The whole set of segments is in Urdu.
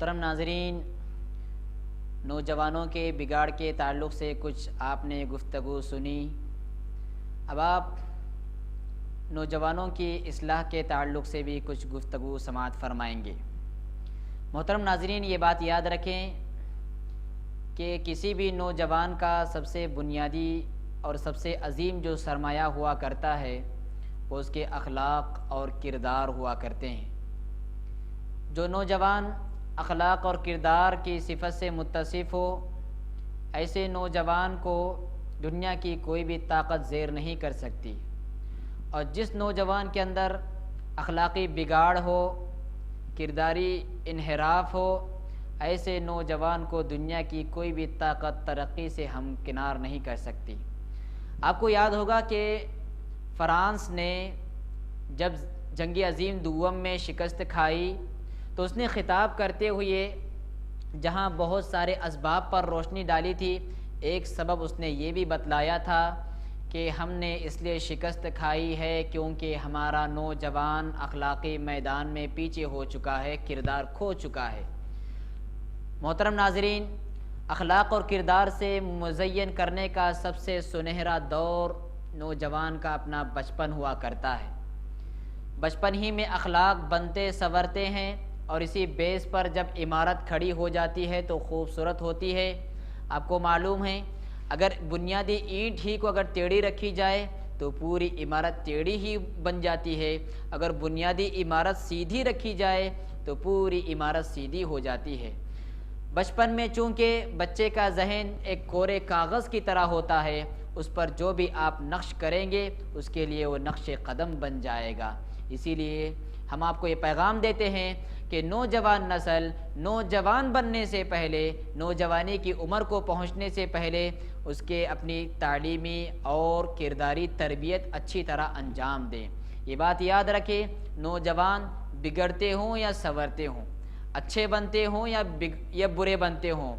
محترم ناظرین، نوجوانوں کے بگاڑ کے تعلق سے کچھ آپ نے گفتگو سنی۔ اب آپ نوجوانوں کی اصلاح کے تعلق سے بھی کچھ گفتگو سماعت فرمائیں گے۔ محترم ناظرین، یہ بات یاد رکھیں کہ کسی بھی نوجوان کا سب سے بنیادی اور سب سے عظیم جو سرمایہ ہوا کرتا ہے وہ اس کے اخلاق اور کردار ہوا کرتے ہیں۔ جو نوجوان اخلاق اور کردار کی صفت سے متصف ہو، ایسے نوجوان کو دنیا کی کوئی بھی طاقت زیر نہیں کر سکتی، اور جس نوجوان کے اندر اخلاقی بگاڑ ہو، کرداری انحراف ہو، ایسے نوجوان کو دنیا کی کوئی بھی طاقت ترقی سے ہمکنار نہیں کر سکتی۔ آپ کو یاد ہوگا کہ فرانس نے جب جنگ عظیم دوم میں شکست کھائی تو اس نے خطاب کرتے ہوئے جہاں بہت سارے اسباب پر روشنی ڈالی تھی، ایک سبب اس نے یہ بھی بتلایا تھا کہ ہم نے اس لیے شکست کھائی ہے کیونکہ ہمارا نوجوان اخلاقی میدان میں پیچھے ہو چکا ہے، کردار کھو چکا ہے۔ محترم ناظرین، اخلاق اور کردار سے مزین کرنے کا سب سے سنہرا دور نوجوان کا اپنا بچپن ہوا کرتا ہے۔ بچپن ہی میں اخلاق بنتے سنورتے ہیں، اور اسی بیس پر جب عمارت کھڑی ہو جاتی ہے تو خوبصورت ہوتی ہے۔ آپ کو معلوم ہے، اگر بنیادی اینٹ ہی کو اگر ٹیڑھی رکھی جائے تو پوری عمارت ٹیڑھی ہی بن جاتی ہے، اگر بنیادی عمارت سیدھی رکھی جائے تو پوری عمارت سیدھی ہو جاتی ہے۔ بچپن میں چونکہ بچے کا ذہن ایک کورے کاغذ کی طرح ہوتا ہے، اس پر جو بھی آپ نقش کریں گے اس کے لیے وہ نقش قدم بن جائے گا۔ اسی لیے ہم آپ کو یہ پیغام دیتے ہیں کہ نوجوان نسل نوجوان بننے سے پہلے، نوجوانی کی عمر کو پہنچنے سے پہلے اس کے اپنی تعلیمی اور کرداری تربیت اچھی طرح انجام دیں۔ یہ بات یاد رکھیں، نوجوان بگڑتے ہوں یا سنورتے ہوں، اچھے بنتے ہوں یا برے بنتے ہوں،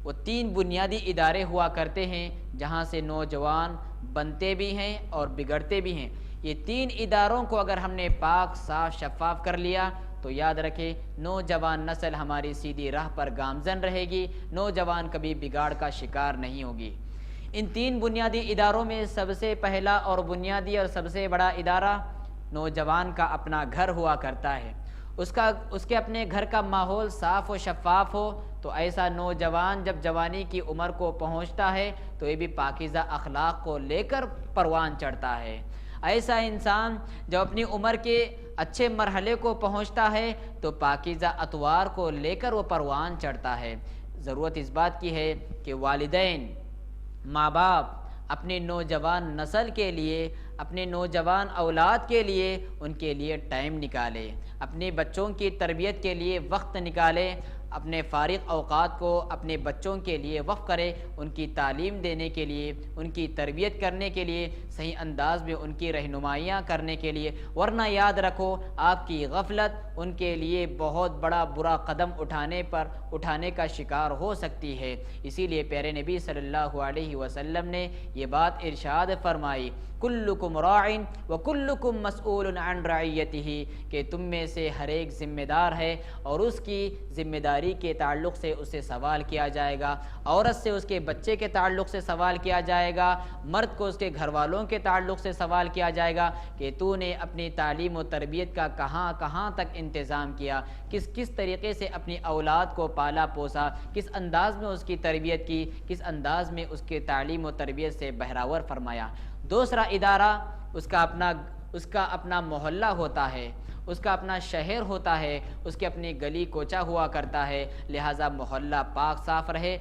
وہ تین بنیادی ادارے ہوا کرتے ہیں جہاں سے نوجوان بنتے بھی ہیں اور بگڑتے بھی ہیں۔ یہ تین اداروں کو اگر ہم نے پاک صاف شفاف کر لیا تو یاد رکھیں نوجوان نسل ہماری سیدھی راہ پر گامزن رہے گی، نوجوان کبھی بگاڑ کا شکار نہیں ہوگی۔ ان تین بنیادی اداروں میں سب سے پہلا اور بنیادی اور سب سے بڑا ادارہ نوجوان کا اپنا گھر ہوا کرتا ہے۔ اس کے اپنے گھر کا ماحول صاف و شفاف ہو تو ایسا نوجوان جب جوانی کی عمر کو پہنچتا ہے تو یہ بھی پاکیزہ اخلاق کو لے کر پروان چڑھتا ہے۔ ایسا انسان جب اپنی عمر کے اچھے مرحلے کو پہنچتا ہے تو پاکیزہ اطوار کو لے کر وہ پروان چڑھتا ہے۔ ضرورت اس بات کی ہے کہ والدین، ماں باپ اپنے نوجوان نسل کے لیے، اپنے نوجوان اولاد کے لیے ان کے لیے ٹائم نکالے، اپنے بچوں کی تربیت کے لیے وقت نکالے، اپنے فارغ اوقات کو اپنے بچوں کے لیے وقف کرے، ان کی تعلیم دینے کے لیے، ان کی تربیت کرنے کے لیے، صحیح انداز میں ان کی رہنمائیاں کرنے کے لیے، ورنہ یاد رکھو آپ کی غفلت ان کے لیے بہت بڑا برا قدم اٹھانے کا شکار ہو سکتی ہے۔ اسی لیے پیارے نبی صلی اللہ علیہ وسلم نے یہ بات ارشاد فرمائی، کلکم راع وکلکم مسئول عن رعیتہ، کہ تم میں سے ہر ایک ذمہ دار ہے اور اس کی ذمہ داری کے تعلق سے اسے سوال کیا جائے گا، عورت سے اس کے بچے کے تعلق سے سوال کیا جائے گا، مرد کو اس کے گھر والوں کے تعلق سے سوال کیا جائے گا کہ تو نے اپنی تعلیم و تربیت کا کہاں تک انتظام کیا، کس طریقے سے اپنی اولاد کو پالا پوسا، کس انداز میں اس کی تربیت کی، کس انداز میں اس کے تعلیم و تربیت سے بہراور فرمایا۔ دوسرا ادارہ اس کا اپنا محلہ ہوتا ہے، اس کا اپنا شہر ہوتا ہے، اس کے اپنی گلی کوچہ ہوا کرتا ہے، لہٰذا محلہ پاک صاف رہے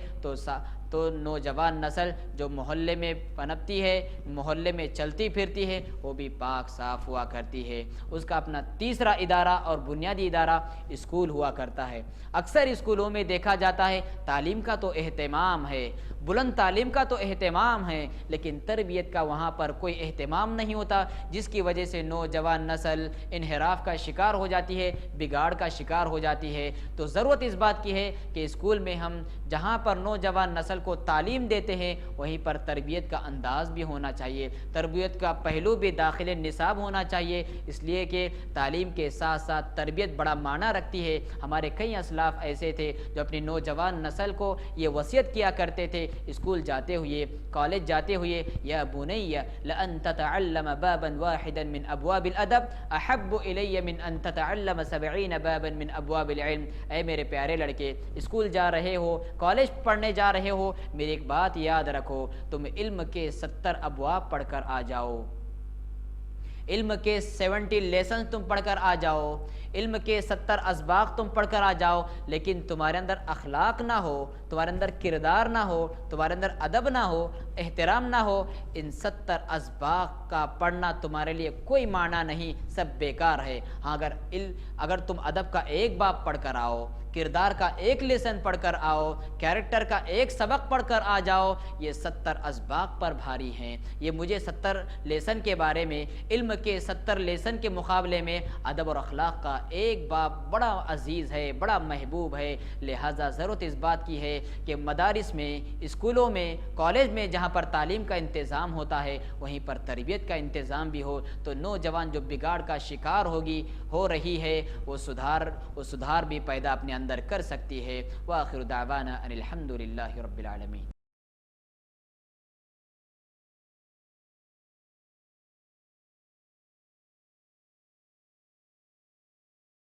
تو نوجوان نسل جو محلے میں پنپتی ہے، محلے میں چلتی پھرتی ہے، وہ بھی پاک صاف ہوا کرتی ہے۔ اس کا اپنا تیسرا ادارہ اور بنیادی ادارہ اسکول ہوا کرتا ہے۔ اکثر اسکولوں میں دیکھا جاتا ہے تعلیم کا تو اہتمام ہے، بلند تعلیم کا تو اہتمام ہے، لیکن تربیت کا وہاں پر کوئی اہتمام نہیں ہوتا، جس کی وجہ سے نوجوان نسل انحراف کا شکار ہو جاتی ہے، بگاڑ کا شکار ہو جاتی ہے۔ تو ضرورت اس بات کی ہے کہ اسکول میں ہم جہاں پر نوجوان نسل کو تعلیم دیتے ہیں وہیں پر تربیت کا انداز بھی ہونا چاہیے، تربیت کا پہلو بھی داخل نصاب ہونا چاہیے، اس لیے کہ تعلیم کے ساتھ ساتھ تربیت بڑا معنی رکھتی ہے۔ ہمارے کئی اسلاف ایسے تھے جو اپنی نوجوان نسل کو یہ وصیت کیا کرتے تھے اسکول جاتے ہوئے، کالج جاتے ہوئے، یا بنی لأن تتعلم بابا واحدا من ابواب الادب احب الی من ان تتعلم 70 بابا من ابواب العلم۔ اے میرے پیارے لڑکے، اسکول جا رہے ہو، کالج پڑھنے جا رہے ہو، میری ایک بات یاد رکھو، تم علم کے 70 ابواب پڑھ کر آ جاؤ، علم کے 70 لیسنز تم پڑھ کر آ جاؤ، علم کے 70 اسباق تم پڑھ کر آ جاؤ، لیکن تمہارے اندر اخلاق نہ ہو، تمہارے اندر کردار نہ ہو، تمہارے اندر ادب نہ ہو، احترام نہ ہو، ان 70 اسباق کا پڑھنا تمہارے لیے کوئی معنی نہیں، سب بیکار ہے۔ ہاں اگر تم ادب کا ایک باب پڑھ کر آؤ، کردار کا ایک لیسن پڑھ کر آؤ، کیریکٹر کا ایک سبق پڑھ کر آ جاؤ، یہ 70 اسباق پر بھاری ہیں۔ یہ مجھے 70 لیسن کے بارے میں، علم کے 70 لیسن کے مقابلے میں ادب اور اخلاق کا ایک باب بڑا عزیز ہے، بڑا محبوب ہے۔ لہٰذا ضرورت اس بات کی ہے کہ مدارس میں، اسکولوں میں، کالج میں جہاں پر تعلیم کا انتظام ہوتا ہے وہیں پر تربیت کا انتظام بھی ہو، تو نوجوان جو بگاڑ کا شکار ہو رہی ہے وہ سدھار بھی پیدا اپنے اندر کر سکتی ہے۔ وآخر دعوانا ان الحمد للہ رب العالمین۔